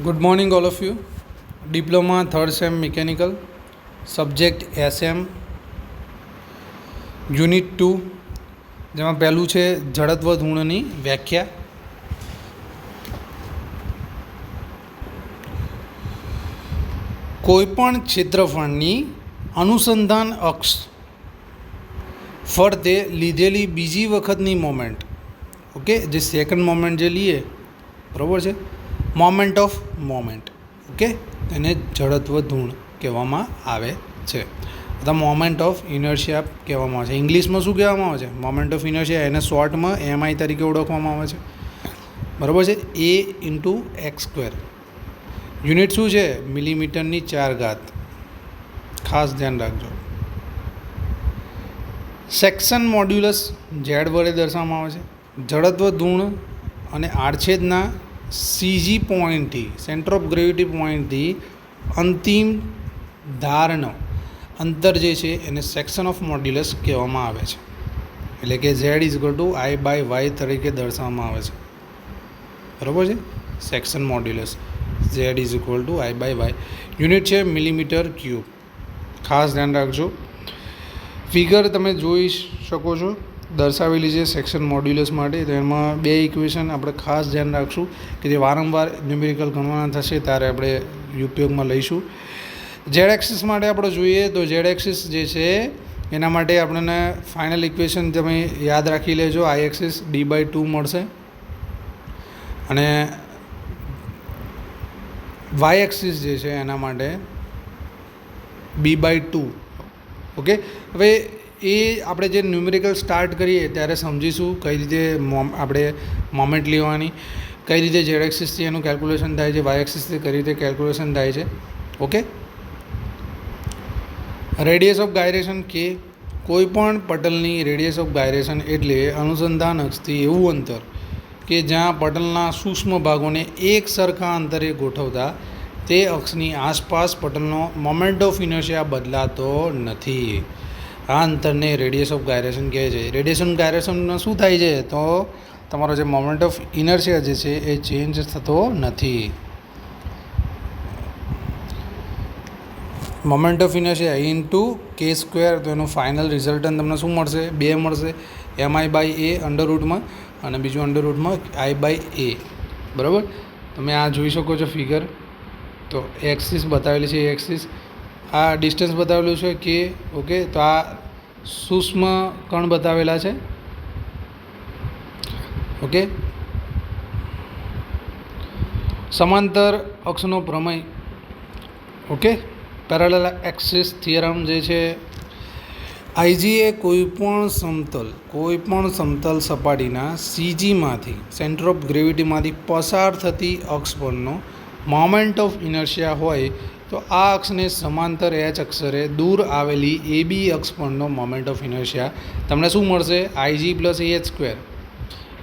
Good morning, all of you. Diploma third sem mechanical, subject SM, unit 2, જેમાં પહેલું છે જડત્વ ધૂળની વ્યાખ્યા. કોઈપણ ક્ષેત્રફળની અનુસંધાન અક્ષ ફરતે લીધેલી બીજી વખતની મોમેન્ટ, ઓકે, જે સેકન્ડ મોમેન્ટ જે લઈએ, બરાબર છે, મોમેન્ટ ઓફ મોમેન્ટ, ઓકે, તેને જડત્વ ધૂળ કહેવામાં આવે છે અથવા મોમેન્ટ ઓફ ઇનર્શિયા કહેવામાં આવે છે. ઇંગ્લિશમાં શું કહેવામાં આવે છે? Moment of inertia. એને શોર્ટમાં MI તરીકે ઓળખવામાં આવે છે, બરાબર છે. A/x². યુનિટ શું છે? મિલીમીટરની 4 ઘાત. ખાસ ધ્યાન રાખજો. સેક્શન મોડ્યુલસ Z વડે દર્શાવવામાં આવે છે. જડત્વ ધૂળ અને આડછેદના CG પોઈન્ટથી, સેન્ટર ઓફ ગ્રેવિટી પોઈન્ટથી અંતિમ ધારનો અંતર જે છે એને સેક્શન ઓફ મોડ્યુલસ કહેવામાં આવે છે. એટલે કે Z=I/Y તરીકે દર્શાવવામાં આવે છે, બરાબર છે. Section modulus Z=I/Y. યુનિટ છે મિલીમીટર ક્યુબ. ખાસ ધ્યાન રાખજો. ફિગર તમે જોઈ શકો છો, દર્શાવેલી છે સેક્શન મોડ્યુલસ માટે. તો એમાં 2 ઇક્વેશન આપણે ખાસ ધ્યાન રાખશું કે જે વારંવાર ન્યુમેરિકલ ગણવાના થશે ત્યારે આપણે ઉપયોગમાં લઈશું. Z એક્સિસ માટે આપણે જોઈએ તો Z એક્સિસ જે છે એના માટે આપણને ફાઇનલ ઇક્વેશન તમે યાદ રાખી લેજો. I એક્સિસ D/2 મળશે અને Y એક્સિસ જે છે એના માટે B/2. ઓકે, હવે એ આપણે જે ન્યુમેરિકલ સ્ટાર્ટ કરીએ ત્યારે સમજીશું કઈ રીતે આપણે મોમેન્ટ લેવાની, કઈ રીતે Z એક્સિસથી એનું કેલ્ક્યુલેશન થાય છે, Y એક્સિસથી કઈ રીતે કેલ્ક્યુલેશન થાય છે. ઓકે. રેડિયસ ઓફ ગાયરેશન કે કોઈ પણ પટલની રેડિયસ ઓફ ગાયરેશન એટલે અનુસંધાન અક્ષથી એવું અંતર કે જ્યાં પટલના સૂક્ષ્મ ભાગોને એક સરખા અંતરે ગોઠવતા તે અક્ષની આસપાસ પટલનો મોમેન્ટ ઓફ ઇનર્શિયા બદલાતો નથી. આ અંતરને રેડિયસ ઓફ ગાયરેશન કહે છે. રેડિયેશન ગાયરેશનમાં શું થાય છે? તો તમારો જે મોમેન્ટ ઓફ ઇનર્શિયા જે છે એ ચેન્જ થતો નથી. Moment of inertia into k². તો એનું ફાઇનલ રિઝલ્ટન્ટ તમને શું મળશે? 2 મળશે. MI/A અંડરરૂટમાં અને બીજું અંડરરૂટમાં I/A, બરાબર. તમે આ જોઈ શકો છો ફિગર. તો એક્સિસ બતાવેલી છે, એક્સિસ આ ડિસ્ટન્સ બતાવેલું છે કે, ઓકે. તો આ સૂક્ષ્મ કણ બતાવેલા છે, ઓકે. સમાંતર અક્ષનો પ્રમેય, ઓકે. પેરેલલ એક્સિસ થિયરમ જે છે, IG એ કોઈપણ સમતલ સપાટીના CGમાંથી, સેન્ટર ઓફ ગ્રેવિટીમાંથી પસાર થતી અક્ષ પરનો મોમેન્ટ ઓફ ઇનર્શિયા હોય તો આ અક્ષને સમાંતર H અક્ષરે દૂર આવેલી AB અક્ષ પરનો મોમેન્ટ ઓફ ઇનર્શિયા તમને શું મળશે? IG + AH².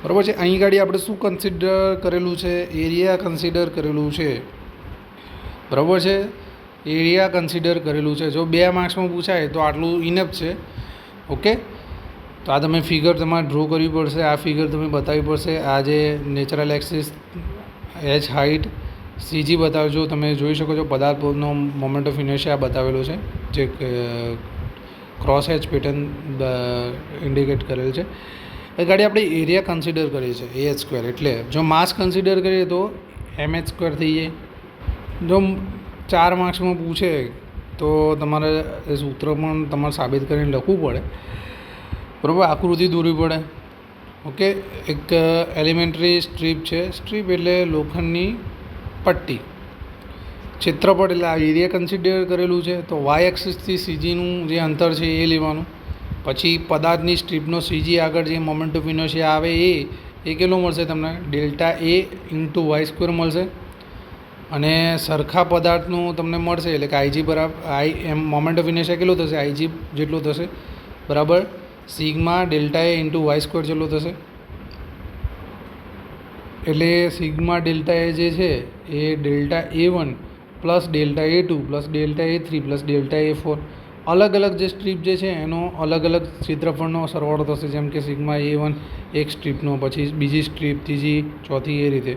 બરાબર છે. અહીં ગાડી આપણે શું કન્સિડર કરેલું છે? એરિયા કન્સિડર કરેલું છે, બરાબર છે. એરિયા કન્સિડર કરેલું છે. જો 2 માર્ક્સમાં પૂછાય તો આટલું ઇનફ છે, ઓકે. તો આ તમે ફિગર તમારે ડ્રો કરવી પડશે, આ ફિગર તમે બતાવવી પડશે. આ જે natural axis, H height, CG બતાવજો. તમે જોઈ શકો છો પદાર્થનો મોમેન્ટ ઓફ ઇનર્શિયા બતાવેલો છે, જે ક્રોસ H પેટર્ન ઇન્ડિકેટ કરેલ છે. એ ગાડી આપણે એરિયા કન્સિડર કરીએ છીએ AH². એટલે જો માસ કન્સિડર કરીએ તો MH² થઈ જાય. જો 4 માર્ક્સમાં પૂછે તો તમારે એ સૂત્ર પણ તમારે સાબિત કરીને લખવું પડે, બરાબર. આકૃતિ દોરવી પડે, ઓકે. એક એલિમેન્ટરી સ્ટ્રીપ છે. સ્ટ્રીપ એટલે લોખંડની પટ્ટી. ક્ષેત્રફળ એટલે આ એરિયા કન્સિડર કરેલું છે. તો Y એક્સિસથી CGનું જે અંતર છે એ લેવાનું. પછી પદાર્થની સ્ટ્રીપનો CG આગળ જે મોમેન્ટ ઓફ ઇનર્શિયા આવે એ કેટલો મળશે તમને? ∆A × y² મળશે. અને સરખા પદાર્થનું તમને મળશે એટલે કે IG બરાબર મોમેન્ટ ઓફ ઇનર્શિયા કેટલો થશે? IG જેટલો થશે, બરાબર. સિગ્મા ∆A × y² જેટલો થશે. એટલે સિગ્મા ∆A જે છે એ ∆A1 + ∆A2 + ∆A3 + ∆A4 અલગ અલગ જે સ્ટ્રીપ જે છે એનો અલગ અલગ ક્ષેત્રફળનો સરવાળો થશે. જેમ કે સિગ્મા A1 એક સ્ટ્રીપનો, પછી બીજી સ્ટ્રીપ, ત્રીજી, ચોથી, એ રીતે.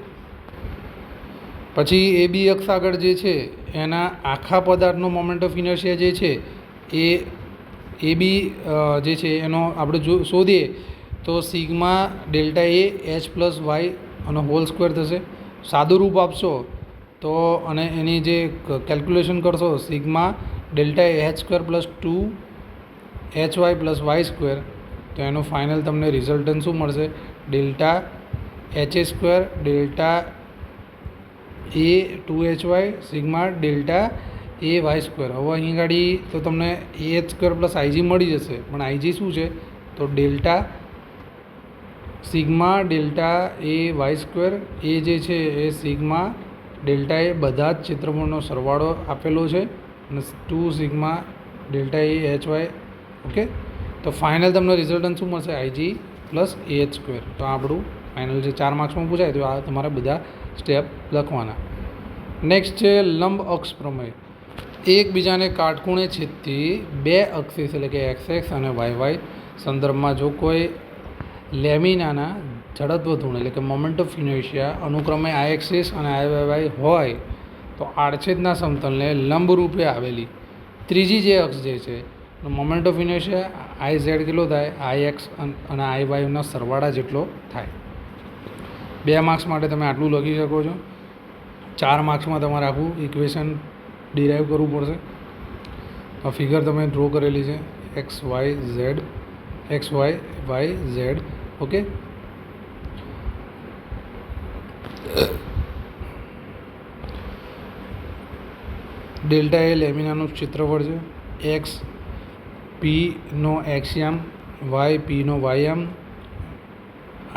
પછી એ બી અક્ષ આગળ જે છે એના આખા પદાર્થનો મોમેન્ટ ઓફ ઇનર્શિયા જે છે એ બી જે છે એનો આપણે શોધીએ તો સિગ્મા ડેલ્ટા એ એચ પ્લસ વાય અને હોલ સ્ક્વેર થશે. સાદું રૂપ આપશો તો અને એની જે કેલ્ક્યુલેશન કરશો sigma delta H square plus 2 H Y plus Y square, તો એનું ફાઇનલ તમને રિઝલ્ટન્ટ શું મળશે? ડેલ્ટા એચ એ સ્ક્વેર ડેલ્ટા એ 2hy સિગ્મા ડેલ્ટા એ વાય સ્ક્વેર. હવે અહીં ગાડી તો તમને એ એચ સ્ક્વેર પ્લસ આઈજી મળી જશે, પણ આઈજી શું છે? તો ડેલ્ટા સિગ્મા ડેલ્ટા એ વાય સ્ક્વેર એ જે છે એ સિગ્મા ડેલ્ટા એ બધા જ ક્ષેત્રફળનો સરવાળો આપેલો છે અને 2 સિગ્મા ડેલ્ટા એ એચ વાય. ઓકે, તો ફાઇનલ તમને રિઝલ્ટન્ટ શું મળશે? આઈજી પ્લસ એ એચ સ્ક્વેર. તો આપણું ફાઇનલ જે 4 માર્ક્સમાં પૂછાય તો આ તમારા બધા સ્ટેપ લખવાના. નેક્સ્ટ છે લંબ અક્ષ પ્રમેય. એકબીજાને કાટખૂણે છેદતી બે અક્ષીસ એટલે કે એક્સ એક્સ અને વાય વાય સંદર્ભમાં જો કોઈ લેમિનાના જડત્વ ધૂણ એટલે કે મોમેન્ટ ઓફ ઇનર્શિયા અનુક્રમે આઈ એક્સિસ અને આઈ વાય હોય તો આડછેદના સમતલને લંબરૂપે આવેલી ત્રીજી જે અક્ષ જે છે moment of inertia I Z કેટલો થાય? આઈ એક્સ અને આઈ વાયના સરવાળા જેટલો થાય. 2 માર્ક્સ માટે તમે આટલું લખી શકો છો. 4 માર્ક્સમાં તમારે આખું ઇક્વેશન ડિરાઈવ કરવું પડશે. આ ફિગર તમે ડ્રો કરેલી છે x y z, x y y z. Okay, delta A લેમિનાનું ક્ષેત્રફળ છે, એક્સ પીનો એક્સયામ, વાય પીનો વાયયામ,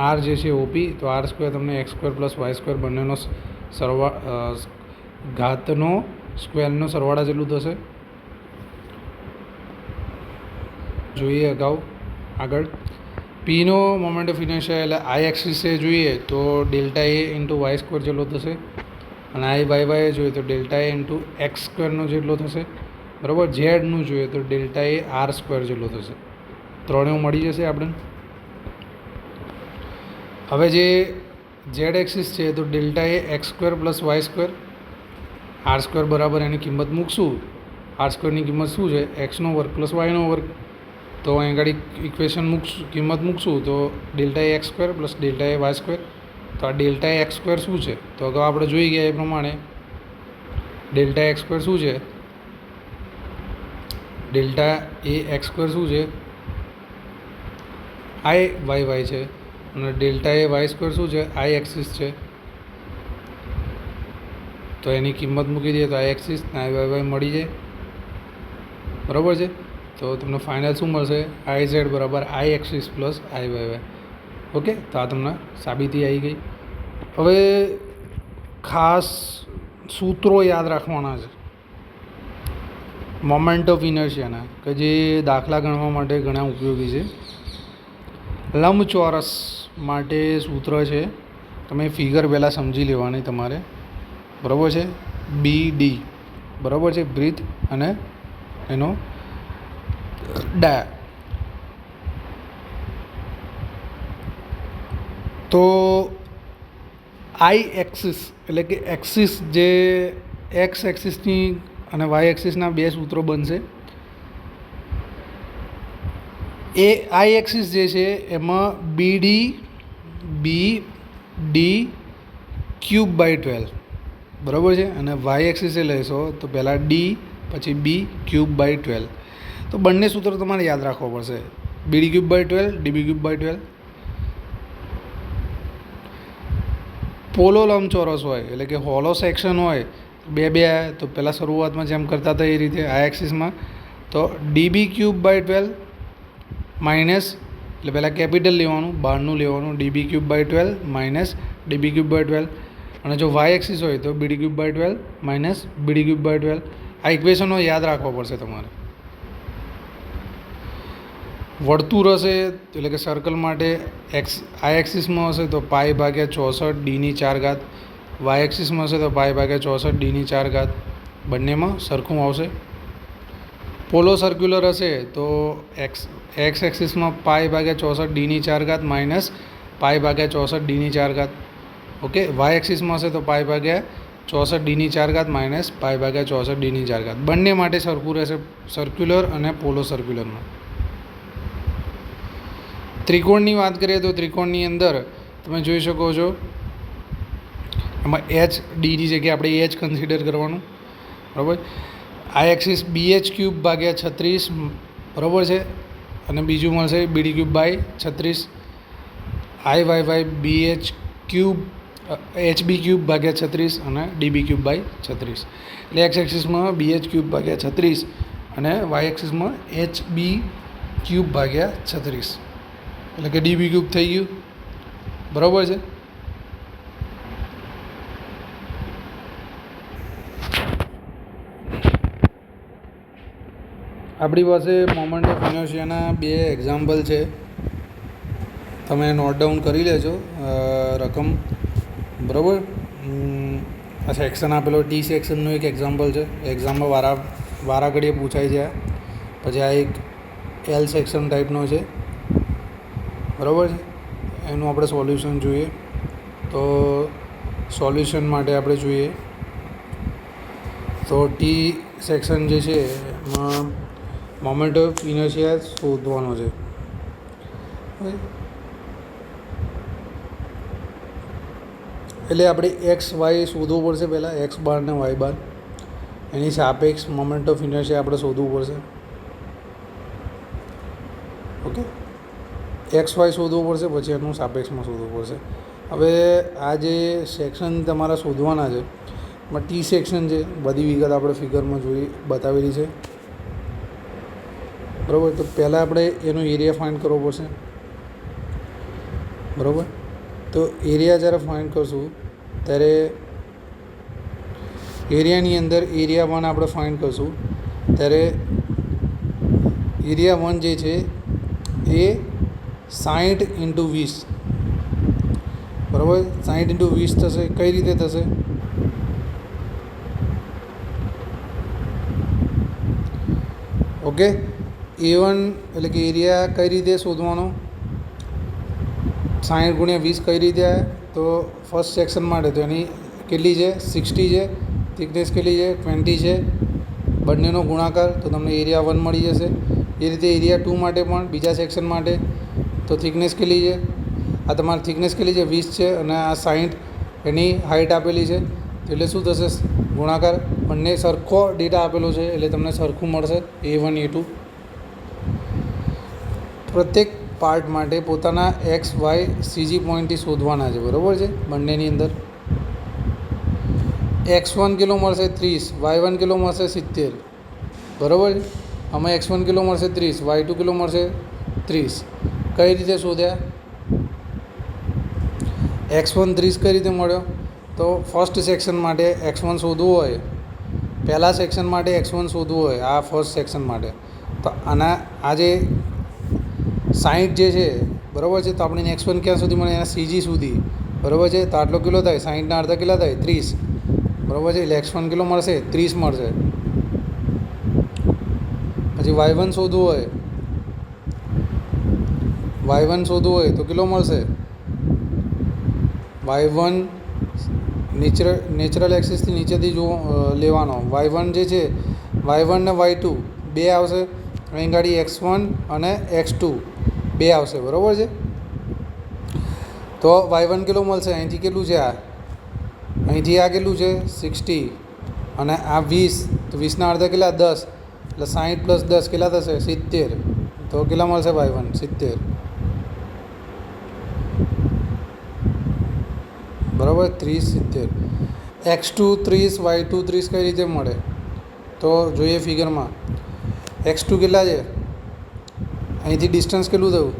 આર જે છે ઓપી, તો આર સ્ક્વેર તમને x square plus Y square બંનેનો ઘાતનો સ્ક્વેરનો સરવાળા જેટલું થશે. જોઈએ અગાઉ આગળ પીનો મોમેન્ટ ઓફ ઇનર્શિયા એટલે આઈ એક્સિસે જોઈએ તો ડેલ્ટા એ ઇન્ટુ વાય સ્ક્વેર જેટલો થશે અને આઈ વાય વાય જોઈએ તો ડેલ્ટા એ ઇન્ટુ એક્સ સ્ક્વેરનો જેટલો થશે. બરાબર, ઝેડનું જોઈએ તો ડેલ્ટા એ આર સ્ક્વેર જેટલો થશે. ત્રણેય મળી જશે આપણે. હવે જે ઝેડ એક્સિસ છે તો delta A x square plus Y square, R square બરાબર એની કિંમત મૂકશું. આર સ્ક્વેરની કિંમત શું છે? એક્સનો વર્ગ પ્લસ વાયનો વર્ગ. તો અહીં આગળ ઇક્વેશન કિંમત મૂકશું તો delta A x square plus delta A Y square. તો આ ડેલ્ટા એક્સ સ્ક્વેર શું છે? તો અગાઉ આપણે જોઈ ગયા એ પ્રમાણે ડેલ્ટા એક્સ સ્ક્વેર શું છે? ડેલ્ટા એ એક્સ સ્ક્વેર શું છે? આઈ વાય વાય છે અને ડેલ્ટા એ વાય સ્ક્વેર શું છે? આઈ એક્સિસ છે. તો એની કિંમત મૂકી દઈએ તો આઈ એક્સિસ ને આઈ વાય વાય મળી જાય. બરાબર છે, તો તમને ફાઇનલ શું મળશે? આઈ ઝેડ બરાબર આઈ એક્સિસ પ્લસ આઈ વાય વાય. ઓકે, તો આ તમને સાબિતી આવી ગઈ. હવે ખાસ સૂત્રો યાદ રાખવાના છે મોમેન્ટ ઓફ ઇનર્શિયાના કે જે દાખલા ગણવા માટે ઘણા ઉપયોગી છે. લંબચોરસ માટે સૂત્ર છે, તમે ફિગર પહેલાં સમજી લેવાની તમારે. બરાબર છે, બી ડી બરાબર છે, બ્રીથ અને એનો ડા. તો આઈ એક્સિસ એટલે કે એક્સિસ જે એક્સ એક્સિસની અને વાય એક્સિસના બે સૂત્રો બનશે. એ આઈ એક્સિસ જે છે એમાં બી ડી ક્યુબ બાય 12 બરાબર છે અને વાય એક્સિસે લેશો તો પહેલાં ડી પછી બી ક્યુબ બાય 12. તો બંને સૂત્રો તમારે યાદ રાખવા પડશે. BD cube by 12 DB cube by 12. પોલો લંબચોરસ હોય એટલે કે હોલો સેક્શન હોય બે તો પહેલાં શરૂઆતમાં જેમ કરતા હતા એ રીતે આ એક્સિસમાં તો ડીબી ક્યુબ બાય 12 માઇનસ એટલે પહેલાં કેપિટલ લેવાનું, બહારનું લેવાનું, DB cube by 12 minus DB cube by 12. અને જો વાય એક્સિસ હોય તો BD cube by 12 minus BD cube by 12. આ ઇક્વેશનો યાદ રાખવા પડશે તમારે. વર્તુળ હશે એટલે કે સર્કલ માટે આઈ એક્સિસમાં હશે તો પાઈ ભાગ્યા 64 ડીની 4 ઘાત, વાય એક્સિસમાં હશે તો પાઈ ભાગ્યા 64 ડીની 4 ઘાત. બંનેમાં સરખું આવશે. પોલો સર્ક્યુલર હશે તો એક્સ એક્સિસમાં પાઈ ભાગ્યા 64 ડીની 4 ઘાત માઇનસ પાઈ ભાગ્યા 64 ડીની 4 ઘાત. ઓકે, વાય એક્સિસમાં હશે તો પાઈ ભાગ્યા 64d⁴ માઇનસ પાઈ ભાગ્યા 64d⁴ બંને માટે સરખું રહેશે, સર્ક્યુલર અને પોલો સર્ક્યુલરમાં. ત્રિકોણની વાત કરીએ તો ત્રિકોણની અંદર તમે જોઈ શકો છો એમાં એચ ડીની જગ્યાએ આપણે એચ કન્સિડર કરવાનું, બરાબર. આ એક્સિસ BH³ ભાગ્યા 36, બરાબર છે, અને બીજું મળશે BD³ by 36, IYY BH³ HB³ ભાગ્યા 36 અને DB³ બાય 36. એટલે એક્સ એક્સિસમાં BH³ ભાગ્યા 36 અને વાય એક્સિસમાં HB³ ભાગ્યા 36, એટલે કે DB³ થઈ ગયું, બરાબર છે. આપણી પાસે મોમેન્ટ ઓફ ઇનર્શિયાના બે એક્ઝામ્પલ છે, તમે નોટ ડાઉન કરી લેજો રકમ, બરાબર. આ સેક્શન આપેલો ટી સેક્શનનું એક એક્ઝામ્પલ છે, એક્ઝામમાં વારાઘડીએ પૂછાય છે. પછી આ એક એલ સેક્શન ટાઈપનો છે, બરાબર છે. એનું આપણે સોલ્યુશન જોઈએ. તો સોલ્યુશન માટે આપણે જોઈએ તો ટી સેક્શન જે છે એમાં મોમેન્ટ ઓફ ઇનર્શિયા શોધવાનો છે. એટલે આપણે એક્સ વાય શોધવું પડશે પહેલાં, એક્સ બાર ને વાય બાર, એની સાપેક્ષ મોમેન્ટ ઓફ ઇનર્શિયા આપણે શોધવું પડશે. ઓકે, એક્સ વાય શોધવું પડશે, પછી એનું સાપેક્ષમાં શોધવું પડશે. હવે આ જે સેક્શન તમારા શોધવાના છે એમાં ટી સેક્શન છે, બધી વિગત આપણે ફિગરમાં બતાવેલી છે, બરાબર. તો પહેલાં આપણે એનો એરિયા ફાઇન્ડ કરવો પડશે, બરાબર. તો એરિયા જ્યારે ફાઇન્ડ કરશું ત્યારે એરિયાની અંદર એરિયા 1 આપણે ફાઇન્ડ કરશું, ત્યારે એરિયા 1 જે છે એ 60 × 20, બરાબર. 60 × 20 થશે. કઈ રીતે થશે? ઓકે, A1 એટલે કે એરિયા કઈ રીતે શોધવાનો? 60 × 20 કઈ રીતે આવે? તો ફર્સ્ટ સેક્શન માટે તો એની કેટલી છે? 60 છે. થિકનેસ કેટલી છે? 20 છે. બંનેનો ગુણાકાર તો તમને એરિયા 1 મળી જશે. એ રીતે એરિયા 2 માટે પણ બીજા સેક્શન માટે તો થિકનેસ કેટલી છે? આ તમારી થિકનેસ કેટલી છે? 20 છે, અને આ 60 એની હાઇટ આપેલી છે, એટલે શું થશે? ગુણાકાર. બંને સરખો ડેટા આપેલો છે એટલે તમને સરખું મળશે, A1 A2. પ્રત્યેક પાર્ટ માટે પોતાના એક્સ વાય CG પોઈન્ટથી શોધવાના છે, બરાબર છે. બંનેની અંદર x1 કિલો મળશે 30, y1 કિલો મળશે 70, બરાબર છે. આમાં x1 કિલો મળશે 30, y2 કિલો મળશે 30. કઈ રીતે શોધ્યા? x1 30 કઈ રીતે મળ્યો? તો ફર્સ્ટ સેક્શન માટે x1 શોધવું હોય, પહેલા સેક્શન માટે x1 શોધવું હોય, આ ફર્સ્ટ સેક્શન માટે, તો આના આ જે 60 જે છે, બરાબર છે, તો આપણે x1 ક્યાં સુધી મળે? એના CG સુધી, બરાબર છે. તો આટલો કિલો થાય, 60ના અડધા કેટલા થાય? 30, બરાબર છે. એટલે x1 કિલો મળશે, 30 મળશે. પછી y1 શોધવું હોય તો કેટલો મળશે? y1 નેચરલ એક્સિસથી નીચેથી લેવાનો. y1 જે છે, y1 ને y2 બે આવશે, અહીં ગાડી x1 અને x2 બે આવશે, બરાબર છે. તો y1 કેટલો મળશે? અહીંથી કેટલું છે? અહીંથી આ કેટલું છે? 60, અને આ 20, તો 20ના અડધા કેટલા? 10, એટલે 60 + 10 કેટલા થશે? 70. તો કેટલા મળશે? y1 70, બરાબર. 30 70. x2 30, y2 30 કઈ રીતે મળે? તો જોઈએ ફિગરમાં. x2 કેટલા છે? અહીંથી ડિસ્ટન્સ કેટલું થયું?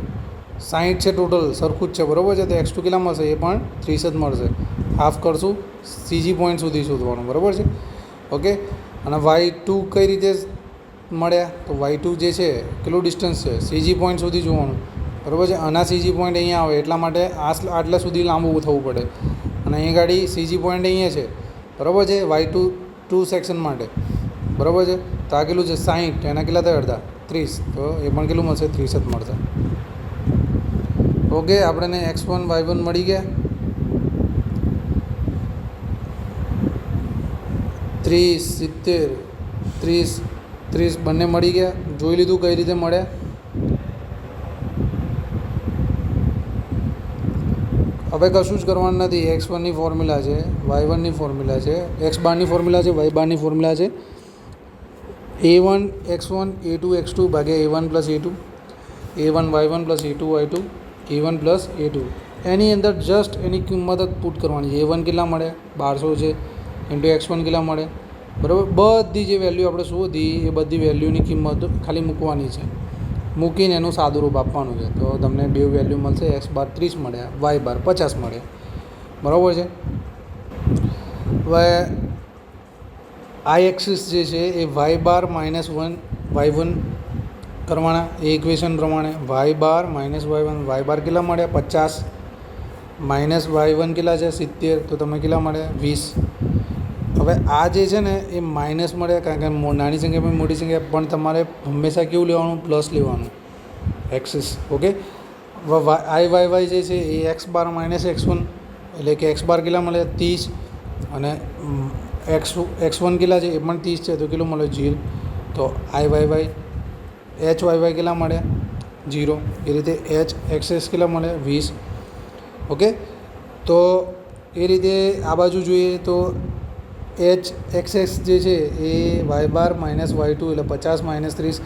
60 છે ટોટલ, સરખું જ છે, બરાબર છે. તો x2 કેટલા મળશે? એ પણ 30 જ મળશે. હાફ કરશું, CG પોઈન્ટ સુધી શોધવાનું, બરાબર છે. ઓકે, અને y2 કઈ રીતે મળ્યા? તો y2 જે છે કેટલું ડિસ્ટન્સ છે? CG પોઈન્ટ સુધી જોવાનું, બરાબર છે. આના CG પોઈન્ટ અહીંયા આવે એટલા માટે આટલા સુધી લાંબુ થવું પડે, અને અહીં ગાડી CG પોઈન્ટ અહીંયા છે, બરાબર છે, y2 સેક્શન માટે, બરાબર છે. તો આ કેટલું છે? 60, એના કેટલા થાય? અડધા 30, તો એ પણ કેટલું મળશે? 30 જ મળશે. ઓકે, આપણને x1 y1 મળી ગયા. 30 70 30 30 બંને મળી ગયા. જોઈ લીધું કઈ રીતે મળ્યા. હવે કશું જ કરવાનું નથી. x1ની ફોર્મ્યુલા છે, y1ની ફોર્મ્યુલા છે, x બારની ફોર્મ્યુલા છે, y બારની ફોર્મ્યુલા છે. a1 x1 a2 x2 ભાગ્યા a1 plus a2, a1 y1 plus a2 y2, a1 plus a2. એની અંદર જસ્ટ એની કિંમત જ પુટ કરવાની છે. a1 કેટલા મળે 1200 છે ઇન્ટુ x1 કેટલા મળે, બરાબર. બધી જે વેલ્યુ આપણે શોધી એ બધી વેલ્યુની કિંમત ખાલી મૂકવાની છે. મૂકીને એનું સાદું રૂપ આપવાનું છે. તો તમને બે વેલ્યુ મળશે. x બાર 30 મળ્યા, y બાર 50 મળ્યા, બરાબર છે. હવે આઈ એક્સિસ જે છે એ y બાર માઇનસ y1 કરવાના. એ ઇક્વેશન પ્રમાણે y bar minus y1, y બાર કેટલા મળ્યા 50, માઇનસ y1 કેટલા છે 70, તો તમે કેટલા મળ્યા 20. હવે આ જે છે ને એ માઇનસ મળ્યા, કારણ કે નાની સંખ્યા પણ મોટી સંખ્યા, પણ તમારે હંમેશા કેવું લેવાનું, પ્લસ લેવાનું એક્સિસ. ઓકે. આઈ વાય જે છે એ એક્સ બાર માઇનસ x1, એટલે કે એક્સ બાર કેટલા મળે 30, અને x1 કેટલા છે એ પણ 30 છે, તો કેટલું મળે 0. તો આઈ વાય એચ વાય કેટલા મળે 0. એ રીતે એચ એક્સએસ કેટલા મળે 20. ઓકે. તો એ રીતે આ બાજુ જોઈએ તો એચ એક્સએક્સ જે છે એ વાય બાર માઇનસ y2, એટલે 50 માઇનસ 30,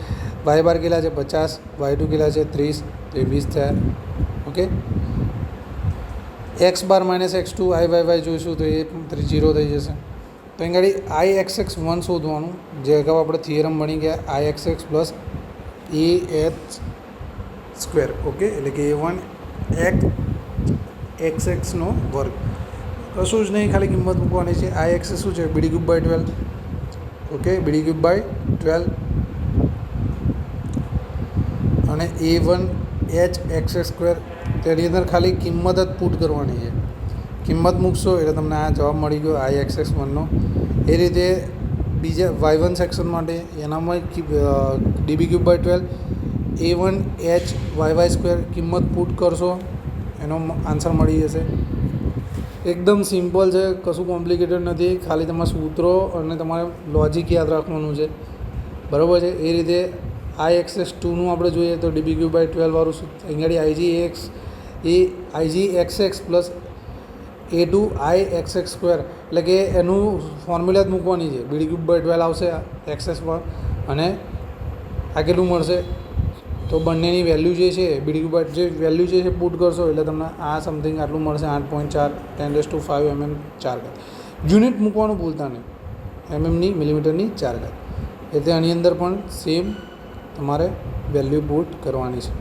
વાય બાર કેટલા છે 50, y2 કેટલા છે 30, તો એ 20 થયા. Okay. X bar minus x2 આઈ વાય જોઈશું તો એ 0 થઈ જશે. તો અહીં ગાડી આઈ એક્સએક્સ 1 શોધવાનું, જે અગાઉ આપણે થિયરમ બની ગયા આઈ એક્સએક્સ પ્લસ એ એચ સ્ક્વેર. ઓકે. એટલે કે a1 એક્સએક્સનો વર્ગ. કશું જ નહીં, ખાલી કિંમત મૂકવાની છે. આઈ એક્સ શું છે BD cube by 12. Okay. BD cube by 12 અને a1 એચ એક્સ સ્ક્વેર. તેની અંદર ખાલી કિંમત જ પુટ કરવાની છે. કિંમત મૂકશો એટલે તમને આ જવાબ મળી ગયો આઈ એક્સ 1નો. એ રીતે બીજા y1 સેક્શન માટે એનામાં DB cube by 12 a1 H y square કિંમત પુટ કરશો એનો આન્સર મળી જશે. એકદમ સિમ્પલ છે, કશું કોમ્પ્લિકેટેડ નથી. ખાલી તમારા સૂત્રો અને તમારે લોજિક યાદ રાખવાનું છે, બરાબર છે. એ રીતે આઈ એક્સએસ 2નું આપણે જોઈએ તો ડીબી ક્યુબ બાય 12 વાળું અહીંયાથી આઈજી એક્સએક્સ પ્લસ a2 આઈ એક્સએક્સ સ્ક્વેર, એટલે કે એનું ફોર્મ્યુલા જ મૂકવાની છે. બીડી ક્યુબ બાય 12 આવશે એક્સએસમાં, અને આ કેટલું મળશે, તો બંનેની વેલ્યુ જે છે બીડી ક્યુબ બાય જે વેલ્યુ જે છે પુટ કરશો એટલે તમને આ સમથિંગ આટલું મળશે 8.4 10⁵ mm 4. યુનિટ મૂકવાનું ભૂલતા નહીં, એમએમની મિલીમીટરની 4. એટલે આની અંદર પણ સેમ તમારે વેલ્યુ પુટ કરવાની છે.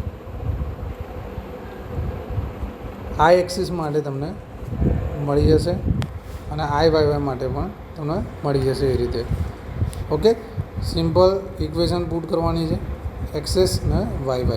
આઈ એક્સિસ માટે તમને મળી જશે અને આઈ વાય માટે પણ તમને મળી જશે એ રીતે. ઓકે. સિમ્પલ ઇક્વેશન પુટ કરવાની છે એક્સેસ ને વાય.